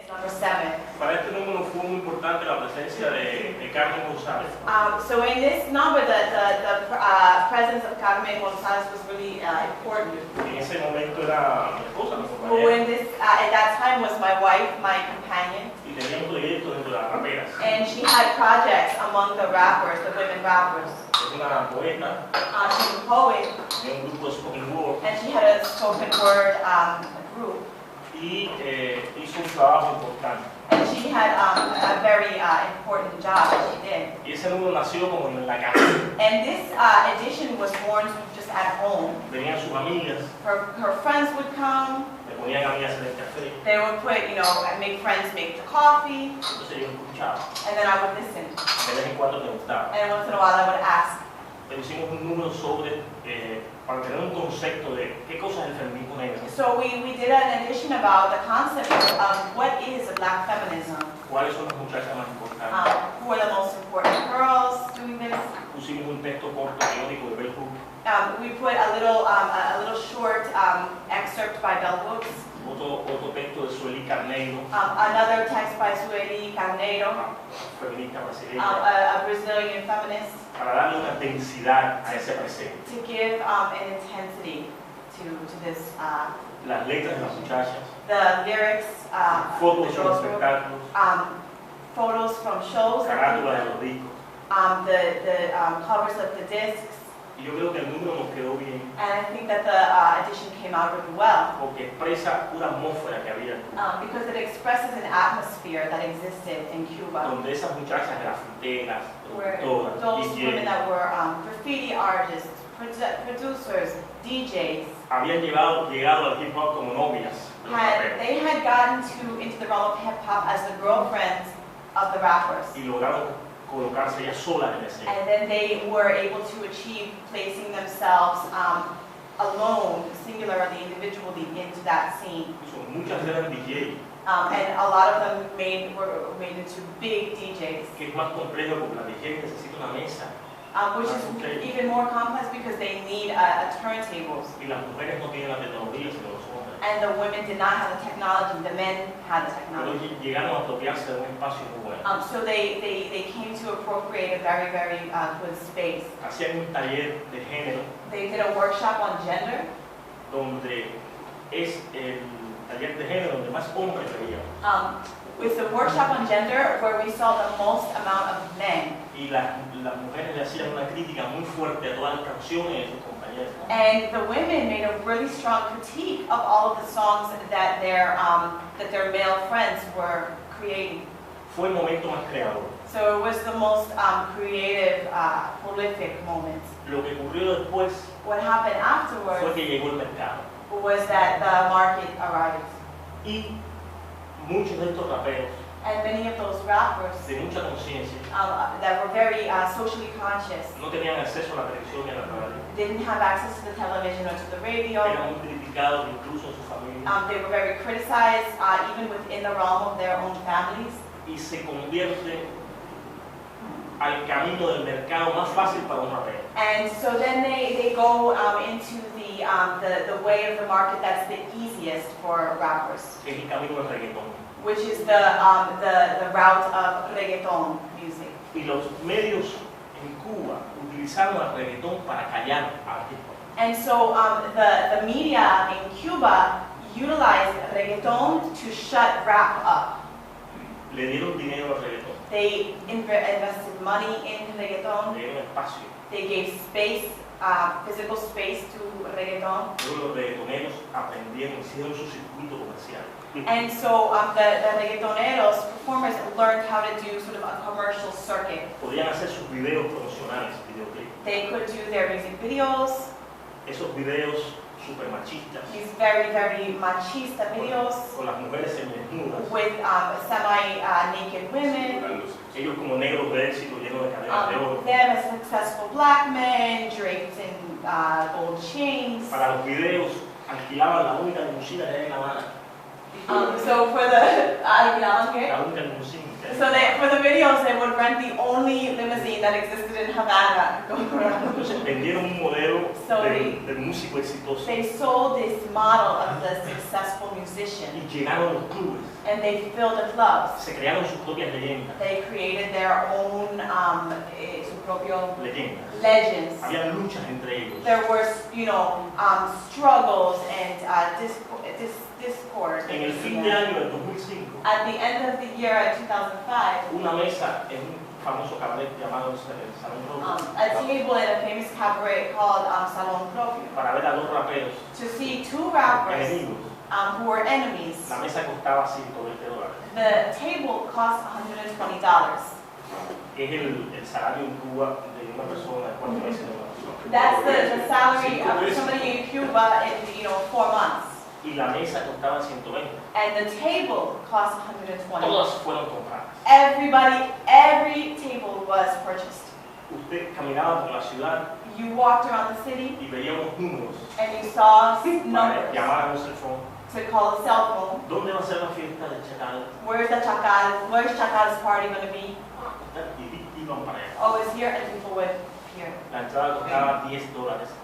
It's number 7. Para este número fue muy importante la presencia de Carmen González. So in this number, the presence of Carmen González was really important. En ese momento era mi esposa, mi Who compañera. at that time was my wife, my companion. Y teníamos proyectos dentro de las raperas. And she had projects among the rappers, the women rappers. Es una poeta, She's a poet, tenía un grupo de spoken word and she had a spoken word group. y hizo un trabajo importante. And she had a very important job that she did. Y ese número nació como en la casa. And this edition was born just at home. Venían sus amigas, Her friends would come. me ponían a mí a hacer el café, They would put, make friends make the coffee, entonces yo escuchaba. and then I would listen. De vez en cuando preguntaba. And once in a while I would ask. Pero hicimos un número sobre, para tener un concepto de qué cosa es el feminismo negro, So we did an edition about the concept of what is a black feminism. cuáles son las muchachas más importantes. Who are the most important girls doing this? Pusimos un texto corto periódico de Bell Hooks, We put a little short excerpt by Bell Hooks. otro texto de Sueli Carneiro, Another text by Sueli Carneiro, feminista brasileña, a Brazilian feminist, para darle una densidad a ese presente. to give an intensity to this, Las letras de las muchachas, the lyrics, fotos the de girls los group, espectáculos, photos from shows, carátulas de los discos. the covers of the discs, Y yo creo que el número nos quedó bien and I think that the edition came out really well. porque expresa una atmósfera que había en Cuba, Because it expresses an atmosphere that existed in Cuba, donde esas muchachas grafiteras, where productoras, those women DJs, that were graffiti artists, producers, DJs, habían llegado al hip hop como novias de los raperos they had gotten into the realm of hip hop as the girlfriends of the rappers. y lograron colocarse ellas solas en escena. And then they were able to achieve placing themselves alone, singularly, individually into that scene. Incluso muchas eran DJs, And a lot of them were made into big DJs, que es más complejo porque la DJ necesita una mesa which is even more complex because they need a turntables. y las mujeres no tienen la tecnología sino los hombres. And the women did not have the technology, the men had the Pero technology. llegaron a apropiarse de un espacio muy bueno. So they came to appropriate a very, very good space. Hacían un taller de género They did a workshop on gender, donde es el taller de género donde más hombres veían. with the workshop on gender where we saw the most amount of men. Y las mujeres le hacían una crítica muy fuerte a todas las canciones de sus compañeros. And the women made a really strong critique of all of the songs that their male friends were creating. Fue el momento más creador. So it was the most creative, prolific moment. Lo que ocurrió después What happened fue afterwards que llegó el mercado. was that the market arrived. Y muchos de estos raperos And many of those rappers de mucha conciencia that were very socially conscious no tenían acceso a la televisión ni a la radio. didn't have access to the television or to the radio. Eran muy criticados incluso en su familia. They were very criticized, even within the realm of their own families. Y se convierte al camino del mercado más fácil para un rapero. And so then they go into the way of the market that's the easiest for rappers, Que es el camino del reggaetón. which is the route of reggaeton music. Y los medios en Cuba utilizaron el reggaetón para callar al hip hop. And so the media in Cuba utilized reggaeton to shut rap up. Le dieron dinero al reggaetón, They invested money in reggaeton. le dieron espacio. They gave space, physical space to reggaeton. Luego los reggaetoneros aprendieron, hicieron su circuito comercial. And so the reggaetoneros, performers, learned how to do sort of a commercial circuit. Podían hacer sus videos promocionales, videoclips. They could do their music videos, Esos videos super machistas, these very, very machista videos con las mujeres semidesnudas, with semi-naked women. ellos como negros de éxito llenos de cadenas de oro. Them as successful black men draped in gold chains. Para los videos alquilaban la única limusina que hay en La Habana. So for the La única limusina que So for the videos, they would rent the only limousine that existed in Havana. Entonces vendieron un modelo So del músico exitoso They sold this model of the successful musician, y llenaron los clubes. and they filled the clubs. Se crearon sus propias leyendas. They created their own su propio Leyendas. legends. Había luchas entre ellos. There were, struggles and discord. En el fin de año del 2005, At the end of the year, in 2005, una mesa en un famoso cabaret llamado el Salón Rojo, a table in a famous cabaret called Salón Propio, para ver a dos raperos to see two rappers enemigos. who were enemies. La mesa costaba $120. The table cost $120. Es el salario en Cuba de una persona de 4 meses de una persona. That's the salary of somebody in Cuba in 4 months. Y la mesa costaba 120. And the table cost 120. Todas fueron compradas. Every table was purchased. Usted caminaba por la ciudad You walked around the city y veía unos números and you saw para numbers llamar a un cell phone. to call a cell phone. ¿Dónde va a ser la fiesta de Chacal? Where's Chacal's party going to be? Y iban para allá. Oh, it's here, and people would appear. La entrada costaba $10,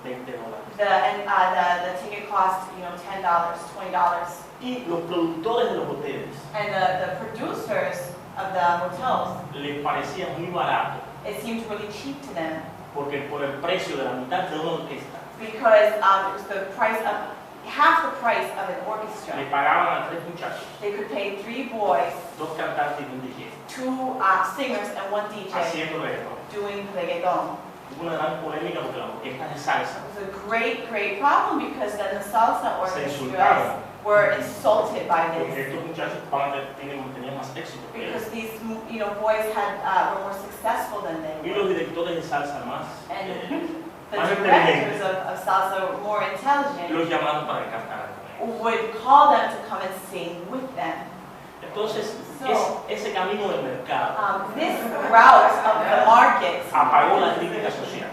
$20. The ticket cost, $10, $20. Y los productores de los hoteles And the producers of the hotels, les parecía muy barato it seemed really cheap to them porque por el precio de la mitad de una orquesta because it was the price of half the price of an orchestra. le pagaban a 3 muchachos, They could pay 3 boys, 2 cantantes y un DJ, 2 singers, and 1 DJ haciendo reggaeton. doing reggaeton. Hubo una gran polémica porque las orquestas de salsa It was a great problem because then the salsa orchestras insultaban. were insulted by porque this. estos muchachos tenían más éxito que ellos. Because these, boys were more successful than they Y were. los directores de salsa más The más directors inteligentes of salsa were more intelligent, los llamaron para que cantaran con ellos. would call them to come and sing with them. Entonces, So, ese camino del mercado this route of the market apagó la crítica social.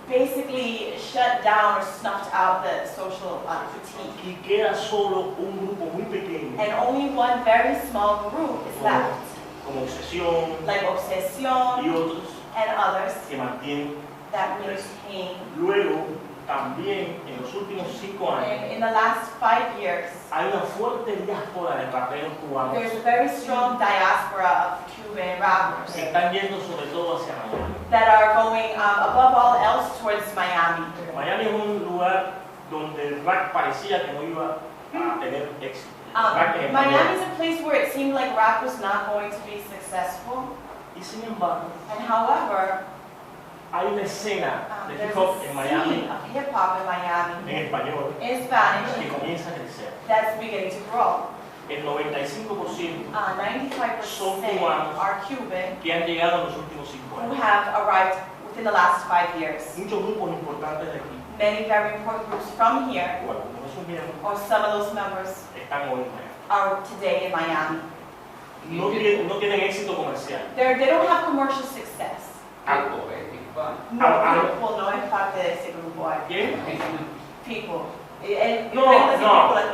basically shut down or snuffed out the social critique. Y queda solo un grupo muy pequeño, And only one very small group is left, como Obsesión like Obsesión y otros, and others, que mantienen. that maintain. Luego, también en los últimos 5 años, In the last 5 years, hay una fuerte diáspora de raperos cubanos there's a very strong diaspora of Cuban rappers que están yendo sobre todo hacia Miami. that are going above all else towards Miami. Miami es un lugar donde el rap parecía que no iba a tener éxito. Rap en español. Miami is a place where it seemed like rap was not going to be successful, Y sin embargo, and however, hay una escena de there's hip hop a en Miami, scene of hip hop in Miami, en español, in que Spanish, comienza a crecer. that's beginning to grow. El 95% 95% are Cuban que han llegado en los últimos 5 who años. have arrived within the last 5 years. Muchos grupos importantes de aquí, Many very important groups from here, o algunos de sus miembros, or some of those members, están hoy en Miami. are today in Miami. No tienen éxito comercial. They don't have commercial success. No, Ah, people no es parte de ese grupo. ¿Quién? People. No.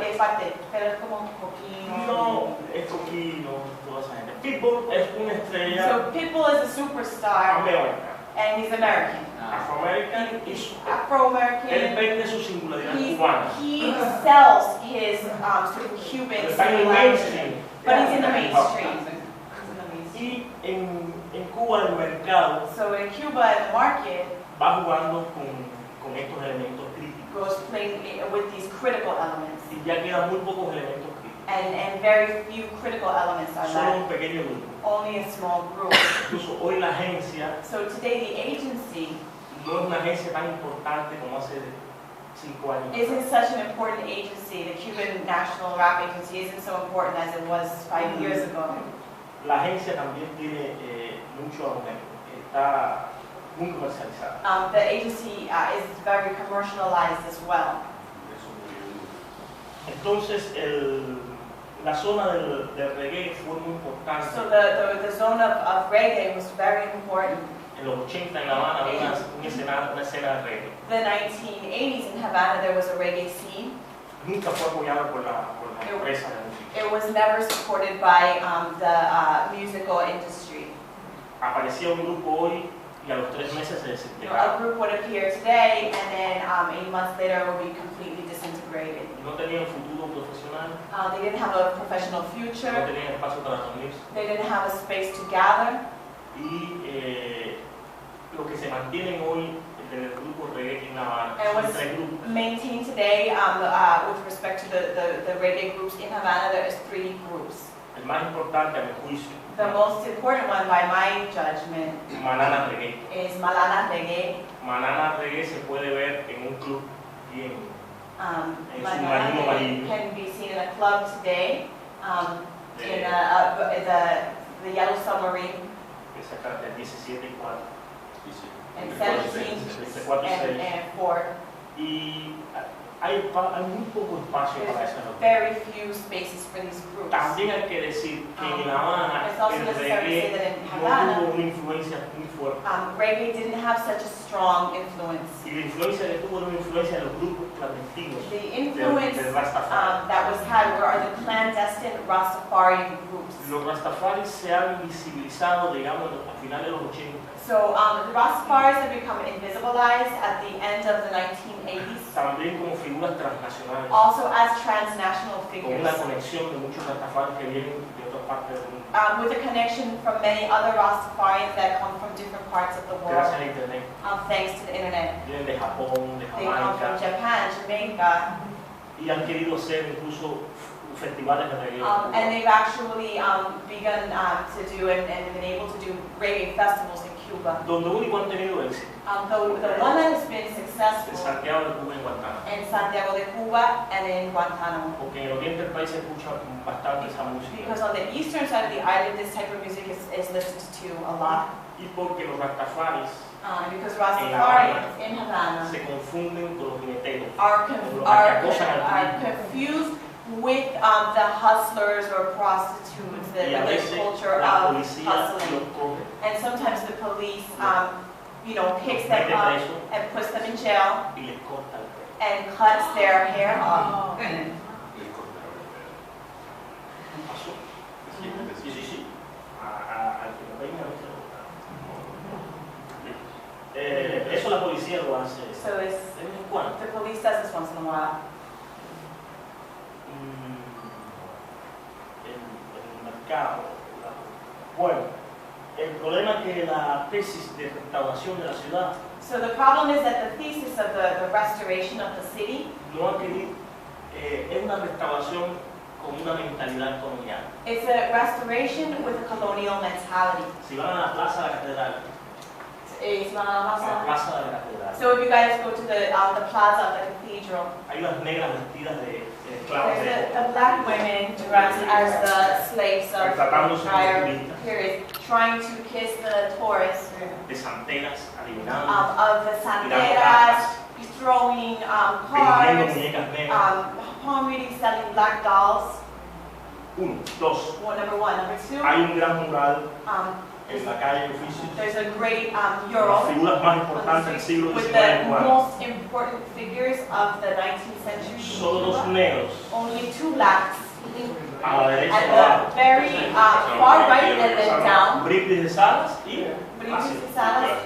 Es parte, pero es como un poquito. No, es Coquino, toda esa gente. Pitbull es una estrella So Pitbull is a superstar, americana, and he's American. afroamericana y él Afro-American. vende su singularidad cubana. He sells his sort of Cuban Está en el similarity, mainstream. but he's in the mainstream. Y en Cuba el mercado So in Cuba, the market va jugando con estos elementos críticos. goes playing with these critical elements, Y ya quedan muy pocos elementos críticos. and very few critical elements are Solo left. un pequeño grupo. Only a small group. Incluso hoy la agencia So today, the agency no es una agencia tan importante como hace 5 años. isn't such an important agency. The Cuban National Rap Agency isn't so important as it was 5 years ago. La agencia también tiene mucho aumento, está muy comercializada. The agency is very commercialized as well. Entonces, la zona del reggae fue muy importante. So the zone of reggae was very important. En los 80 en La Habana había una escena de reggae. The 1980s in Havana, there was a reggae scene. Nunca fue apoyada por la empresa de música. It was never supported by the musical industry. Aparecía un grupo hoy y a los 3 meses se desintegraba. A group would appear today, and then 8 months later it would be completely disintegrated. No tenían futuro profesional, They didn't have a professional no future. tenían espacio para reunirse. They didn't have a space to gather. Y lo que se mantienen hoy en el grupo reggae en Havana And son what's 3 grupos. maintained today with respect to the reggae groups in Havana, there is 3 groups. El más importante, a mi juicio, The most important one, by my judgment, Manana Reggae. is Malana Reggae. Manana Reggae se puede ver en un club bien. En Malana submarino Reggae marino. can be seen in a club today, in the Yellow Submarine, Que saca del 17 y 4. and 17 17 and 4. Y hay muy poco espacio para There's esa nota. very few spaces for these groups. También hay que decir que en La Habana It's also el necessary to say that reggae in no Havana, tuvo una influencia muy fuerte. reggae didn't have such a strong influence. Y la influencia que tuvo era una influencia de los grupos clandestinos The influence del Rastafari. that was had are the clandestine Rastafarian groups. Los Rastafaris se han visibilizado, digamos, a finales de los 80. So the Rastafaris have become invisibilized at the end of the 1980s, También como figuras transnacionales, also as transnational con figures, una conexión de muchos Rastafaris que vienen de otras partes del mundo. with a connection from many other Rastafarians that come from different parts of the world, Gracias a Internet. thanks to the internet. Vienen de Japón, de They come from Jamaica, Japan, Jamaica, y han querido hacer incluso festivales de reggae. and they've actually begun to do and been able to do reggae festivals in Cuba. Donde único han tenido éxito, The one that has been en successful Santiago de Cuba y en Guantánamo. in Santiago de Cuba and in Guantánamo. Porque en el oriente del país se escucha bastante esa música. Because on the eastern side of the island, this type of music is listened to a lot. Y porque los Rastafaris Because Rastafarians in Havana se confunden con los jineteros. are Are confused with the hustlers or prostitutes, Y a the veces culture la of policía hustling. los coge. And sometimes the police, picks them up and puts them in jail Y les corta el pelo. and cuts their hair off. ¿Pasó? Sí, sí, sí. Al que lo venga a veces lo corta. Eso la policía lo hace So de vez en cuando. the police does this once in a while. El mercado. Bueno, el problema es que la tesis de restauración de la ciudad So the problem is that the thesis of the restoration of the city no ha querido, es una restauración con una mentalidad colonial. is a restoration with a colonial mentality. Si van a la plaza de la catedral, It's not a la awesome. plaza de la catedral, So if you guys go to the plaza of the cathedral, hay unas negras vestidas de esclavas there's de the black women dressed as the slaves of Retratándose como prior turistas. periods, trying to kiss the tourists, de santeras adivinadas, of the tirando santeras, cartas, throwing vendiendo cards, muñecas negras. palm reading, selling black dolls. 1, 2. Number one. Number two, Hay un gran mural en there's, la calle Oficios, there's a great las mural figuras más importantes del siglo with XIX the cubanos. most important figures of the 19th century. in Solo dos Cuba. negros, Only 2 blacks. a la derecha At abajo. the very far right and then down, Brindis de Salas y Brindis de Salas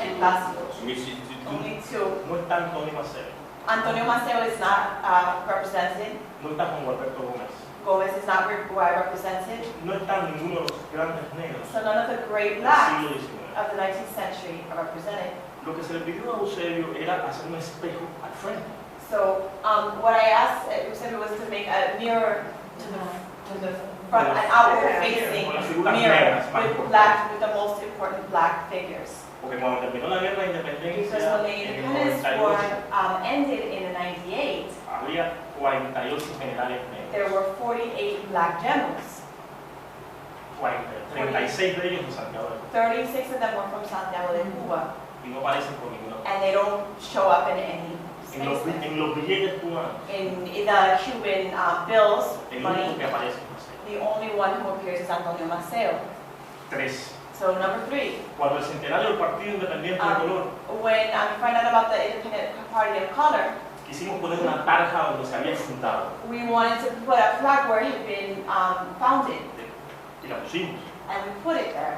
and Plácido. Sustituto. Only 2. no está Antonio Maceo, Antonio Maceo is not represented. no está Juan Roberto Gómez, Gomez is not represented. no están ninguno de los grandes negros So none of the great del blacks siglo XIX. of the 19th century are represented. Lo que se le pidió a Eusebio era hacer un espejo al frente. So what I asked Eusebio was to make a mirror to the front, an outward facing Con las figuras mirror negras más with the most important black figures. Porque cuando terminó la guerra de Because independencia when the en el Independence War 98, ended in 98, había 48 generales there negros, were 48 black generals. 36 de ellos en Santiago de Cuba, 36 of them were from Santiago de Cuba, y no aparecen por ninguna parte. and they don't show up in any En los, space there. en los billetes cubanos, In the Cuban bills, el money, único que aparece es Maceo. the only one who appears is Antonio Maceo. 3. So number 3, Cuando el centenario del Partido Independiente de Color, when you find out about the Independent Party of Color, quisimos poner una tarja donde se había fundado. We wanted to put a flag where it had been founded, Y la pusimos. and we put it there.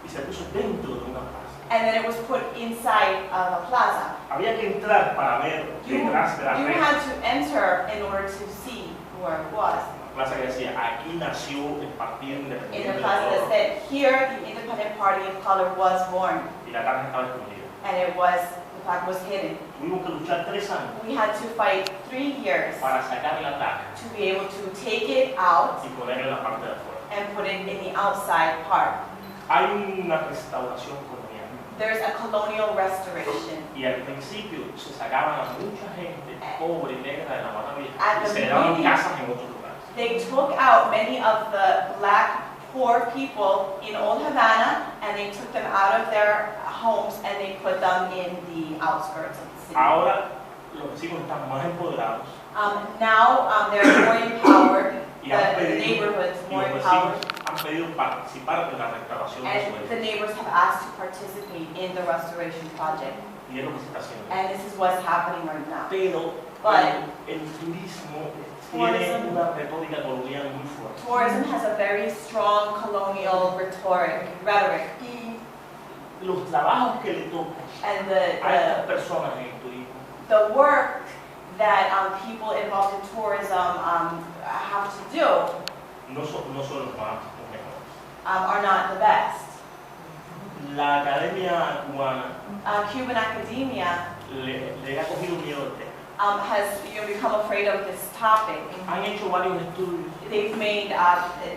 Y se puso dentro de una plaza. And then it was put inside of a plaza. Había que entrar para ver detrás de la You reja. had to enter in order to see where it was. La plaza que decía, aquí nació el Partido In Independiente the de plaza that Color. said, here the Independent Party of Color was born. Y la tarja estaba escondida. And it was, the flag was hidden. Tuvimos que luchar 3 años We had to fight 3 years para sacar la tarja to be able to take it out y ponerla en la parte de afuera. and put it in the outside part. Hay una restauración colonial. There's a colonial restoration. Y al principio se sacaban a mucha gente pobre y negra de la Habana Vieja At y the se daban beginning, casas en otros lugares. They took out many of the black poor people in Old Havana and they took them out of their homes and they put them in the outskirts of the city. Ahora los vecinos están más empoderados Now they're more empowered, y han the pedido, neighborhood's y more los empowered, vecinos han pedido participar de la restauración de su and the edificio. neighbors have asked to participate in the restoration project. Y es lo que se está haciendo. And this is what's happening right now. Pero But el turismo tourism- tiene una retórica colonial muy fuerte. Tourism has a very strong colonial rhetoric. Y los trabajos que le tocan And a estas personas en el turismo the work that people involved in tourism have to do no son los más mejores. are not the best. La academia cubana Cuban academia le ha cogido miedo al tema. has become afraid of this topic. Han hecho varios estudios, They've made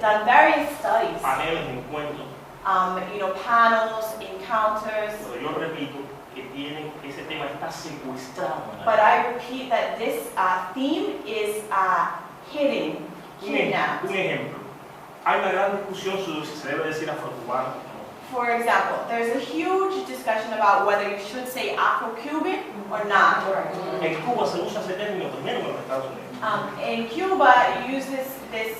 done various studies, paneles de encuentros, panels, encounters. pero yo repito que ese tema está secuestrado en la But I repeat that this theme is hidden, kidnapped. Un ejemplo, hay una gran discusión sobre si se debe decir afrocubano o no. For example, there's a huge discussion about whether you should say Afro-Cuban or not. En Cuba se usa ese término primero en los Estados Unidos. In Cuba, it uses this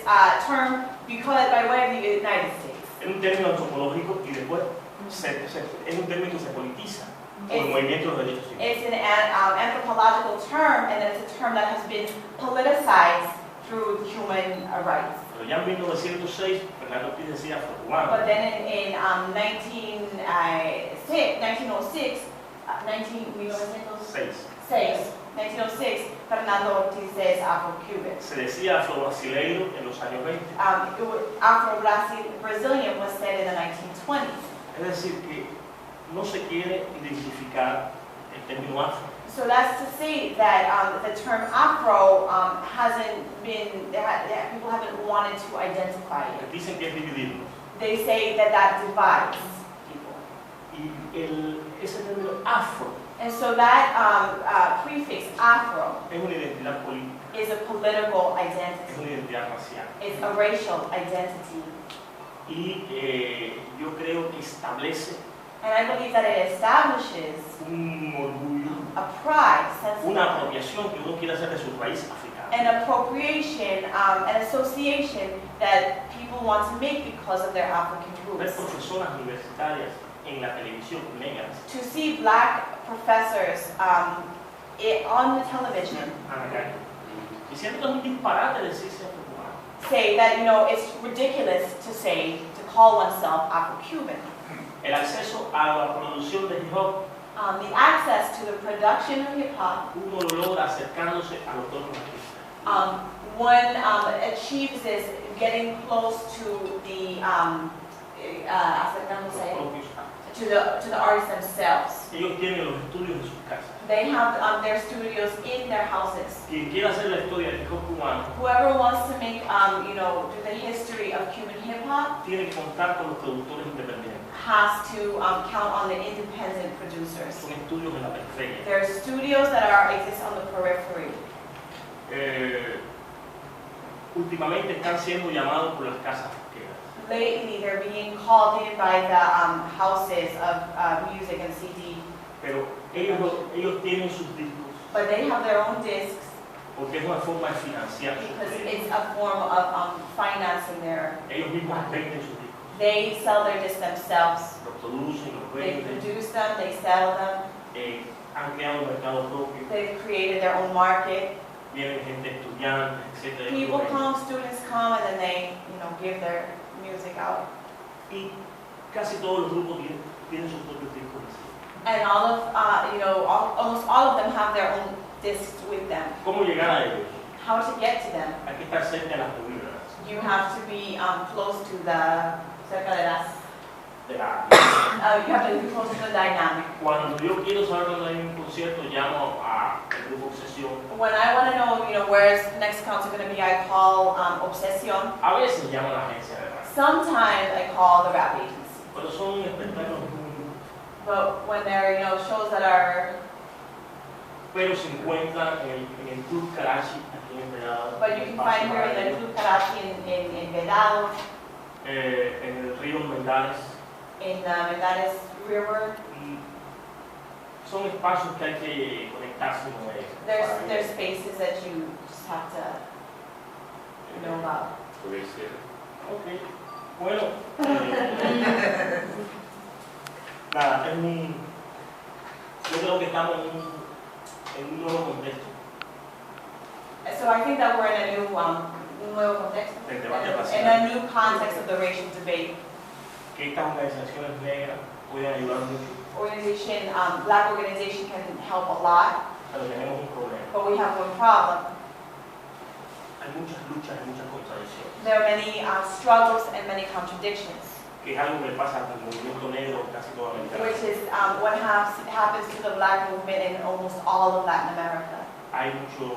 term because by way of the United States. Es un término antropológico y después es un término que se politiza por el movimiento de los derechos civiles. It's an anthropological term, and it's a term that has been politicized through human rights. Pero ya en 1906, Fernando Ortiz decía afrocubano. But then in 1906, Fernando Ortiz says Afro-Cuban. Se decía afro-brasileiro en los años 20. Afro-Brazilian was said in the 1920s. Es decir, que no se quiere identificar el término afro. So that's to say that the term Afro hasn't been, people haven't wanted to identify Porque it. dicen que es dividirnos. They say that divides people. Y ese término afro And so that prefix, Afro, es una identidad política, is a political es identity. una identidad racial. It's a racial identity. Y yo creo que establece And I believe that it establishes un orgullo, a pride, sense of una pride, apropiación que uno quiere hacer de su raíz africana. an appropriation, an association that people want to make because of their African Ver roots. profesoras universitarias en la televisión negras, To see black professors on the television diciendo que es un disparate decirse afrocubano. say that, it's ridiculous to say, to call oneself Afro-Cuban. El acceso a la producción de hip hop, The access to the production of hip hop, uno lo logra acercándose a los dos artistas. one achieves this getting close to the Los propios artistas. to the artists themselves. Ellos tienen los estudios en sus casas. They have their studios in their houses. Quien quiera hacer la historia del hip hop cubano Whoever wants to make do the history of Cuban hip hop tiene que contar con los productores independientes. has to count on the independent producers. Son estudios en la periferia. There are studios that exist on the periphery. Últimamente están siendo llamados por las casas disqueras. Lately, they're being called in by the houses of music and CD, Pero ellos tienen sus discos but they have their own discs porque es una forma de financiar sus because discos. it's a form of financing their. Ellos mismos venden sus discos. They sell their discs themselves. Los producen, los They venden. produce them, they sell them. han creado un mercado propio. They've created their own market. Vienen gente estudiantes, etc. People come, students come, and then they, give their music out. Y casi todos los grupos tienen sus propios discos. And almost all of them have their own discs with them. ¿Cómo llegar a ellos? How to get to them? Hay que estar cerca de las movidas. You have to be close to cerca de las. De la. You have to be close to the dynamic. Cuando yo quiero saber cuando hay un concierto, llamo al grupo Obsesión. When I want to know, where's the next concert going to be, I call Obsesión. A veces llamo a la agencia de radio. Sometimes I call the rap agency. Pero son espectáculos. But when there are, shows that are. Pero se encuentran en el Club Karachi, aquí en Vedado. But you can find here in the Club Karachi in Vedado. En el río Mendales. In Mendales River. Y son espacios que hay que conectarse con ellos. There's spaces that you just have to know about. Okay. Bueno. Nada, yo creo que estamos en un nuevo contexto. So I think that we're in a new nuevo contexto. In a new context of the racial debate. Que estas organizaciones negras pueden ayudar mucho. Black organization can help a lot. Pero tenemos un problema. But we have one problem. Hay muchas luchas y muchas contradicciones. There are many struggles and many contradictions. Que es algo que pasa con el movimiento negro casi toda América. Which is what happens to the black movement in almost all of Latin America. Hay mucho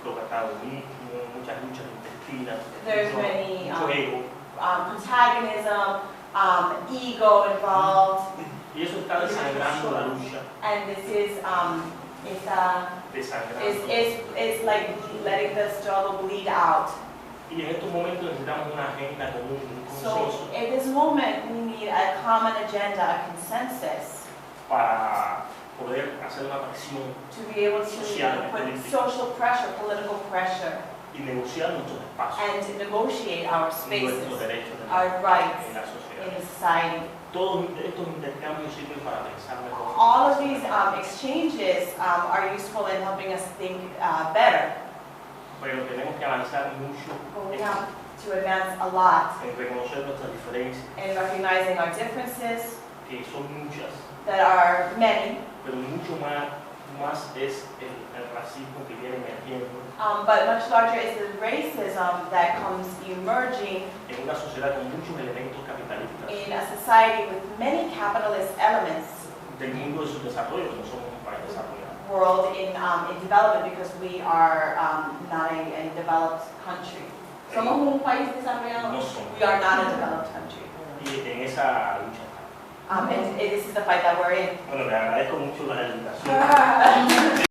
protagonismo, muchas luchas intestinas. There's many mucho ego. Protagonism, ego involved. Y eso está desangrando la lucha. And this is like letting the struggle bleed out. Y en estos momentos necesitamos una agenda común, un consenso. So at this moment we need a common agenda, a consensus. Para poder hacer una presión to be able to put social pressure, political pressure. Y negociar nuestros espacios. And to negotiate our spaces, our rights in the society. Todos estos intercambios sirven para pensar mejor. All of these exchanges are useful in helping us think better. Pero tenemos que avanzar mucho. But we have to advance a lot en reconocer nuestras diferencias. In recognizing our differences. Que son muchas. That are many. Pero mucho más es el racismo que viene emergiendo. But much larger is the racism that comes emerging en una sociedad con muchos elementos capitalistas. In a society with many capitalist elements. Del mundo de su desarrollo, no somos un país desarrollado. World in development because we are not a developed country. Somos un país desarrollado. No somos. We are not a developed country. Y en esa lucha. And this is the fight that we're in. Bueno, le agradezco mucho la invitación.